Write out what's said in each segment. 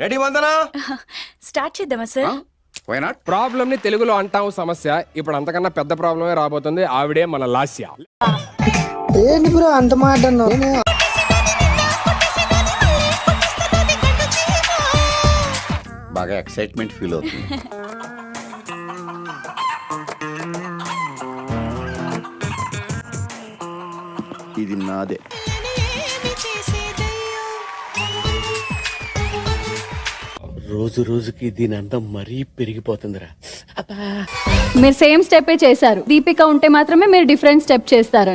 Ready Vandana? Start చేద్దామా sir? Why not? Problem ని తెలుగులో అంటాము సమస్య. ఇప్పుడు అంతకన్నా పెద్ద ప్రాబ్లమే రాబోతుంది. ఆవిడే మన లాస్య. ఏంటి బ్రో అంత మాట అన్నావు? బాగా ఎక్సైట్మెంట్ ఫీల్ అవుతుంది. ఇది నాదే. రోజు రోజుకి దీని అందం మరీ పెరిగిపోతుందిరా. మీరు సేమ్ స్టెప్ చేశారు. దీపిక ఉంటే మాత్రమే మీరు డిఫరెంట్ స్టెప్ చేస్తారు.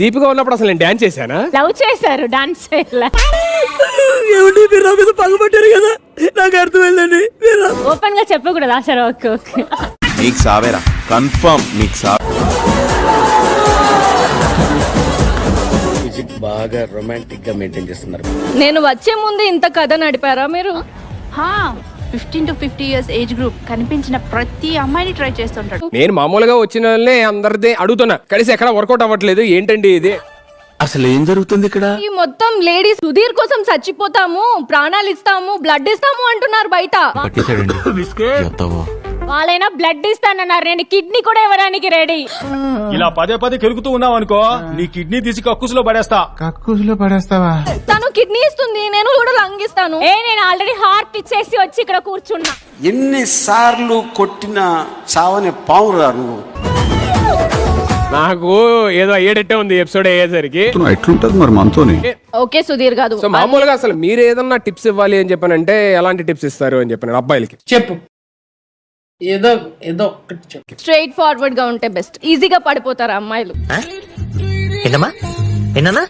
దీపిక ఉన్నప్పుడు అసలు నేను డాన్స్ చేశానా? లవ్ చేశారు, డాన్స్ పగబట్టారు కదా, నాకు అర్థమైందండి. ఓపెన్ గా చెప్పకూడదు సరే. ఓకే ఓకే, నీకు సావేరా కన్ఫర్మ్. నీకు బాగా రొమాంటిక్ గా మెయింటైన్ చేస్తున్నారు. నేను వచ్చే ముందు ఇంత కథ నడిపారా మీరు? 15 to 50 years ఏజ్ గ్రూప్ కనిపించిన ప్రతి అమ్మాయిని ట్రై చేస్తుంటాడు. నేను మామూలుగా వచ్చిన వాళ్ళని అందరిది అడుగుతున్నా, కలిసి ఎక్కడ వర్కౌట్ అవ్వట్లేదు. ఏంటండి ఇది? అసలు ఏం జరుగుతుంది ఇక్కడ? ఈ మొత్తం లేడీస్ సుధీర్ కోసం చచ్చిపోతాము, ప్రాణాలు ఇస్తాము, బ్లడ్ ఇస్తాము అంటున్నారు బయట. వాళ్ళైనా బ్లడ్ ఇస్తానన్నారు, నేను కిడ్నీ కూడా ఇవ్వడానికి రెడీ. ఇలా పదే పదే కెలుకుతూ ఉన్నావు అనుకో, నీ కిడ్నీ తీసి కక్కుసులో పడేస్తా. కక్కుసులో పడేస్తావా? తను కిడ్నీ ఇస్తుంది, నేను కూడా లంగిస్తాను. నేను ఆల్రెడీ హార్ట్ ఇచ్చేసి వచ్చి ఇక్కడ కూర్చున్నా. ఎన్నిసార్లు కొట్టిన చావని పావురా నువ్వు. నాకు ఏదో అయ్యేటట్టే ఉంది ఎపిసోడ్ అయ్యేసరికి. ఎట్లుంటది మరి మనతోని? ఓకే సుధీర్ కాదు. సో మామూలుగా అసలు మీరు ఏదన్నా టిప్స్ ఇవ్వాలి అని చెప్పానంటే ఎలాంటి టిప్స్ ఇస్తారు అని చెప్పాను అబ్బాయిలకి? చెప్పు, ఏదో ఏదో ఒకటి చెప్పు. స్ట్రైట్ ఫార్వర్డ్ గా ఉంటే బెస్ట్. ఈజీగా పడిపోతారు అమ్మాయిలు. ఏంటమ్మా ఎన్నా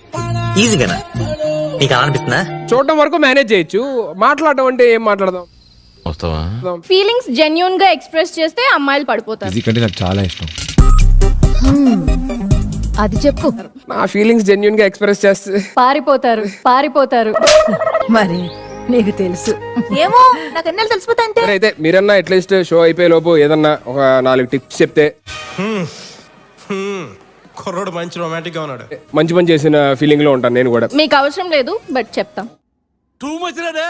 ఈజీగానా నీకు అలా అనిపిస్తుందా? చూడటం వరకు మేనేజ్ చేయొచ్చు, మాట్లాడటం అంటే ఏం మాట్లాడదాం? ఫీలింగ్స్ జెన్యూన్ గా ఎక్స్ప్రెస్ చేస్తే అమ్మాయిలు పడిపోతారు. నాకు చాలా ఇష్టం. అది చెప్పు. నా ఫీలింగ్స్ జెన్యూన్ గా ఎక్స్ప్రెస్ చేస్తే పారిపోతారు. మరి నీకు తెలుసు ఏమో, నాకు ఎన్నెలు తెలిసిపోతా అంటే. అయితే మీరన్నా అట్లీస్ట్ షో అయిపోయే లోపు ఏదన్నా ఒక 4 టిప్స్ చెప్తే. కుర్రోడు మంచి రొమాంటిక్ గా ఉన్నాడు. మంచి పని చేసిన ఫీలింగ్ లో ఉంటాను నేను కూడా. మీకు అవసరం లేదు బట్ చెప్తాం. టూ మచ్ రే.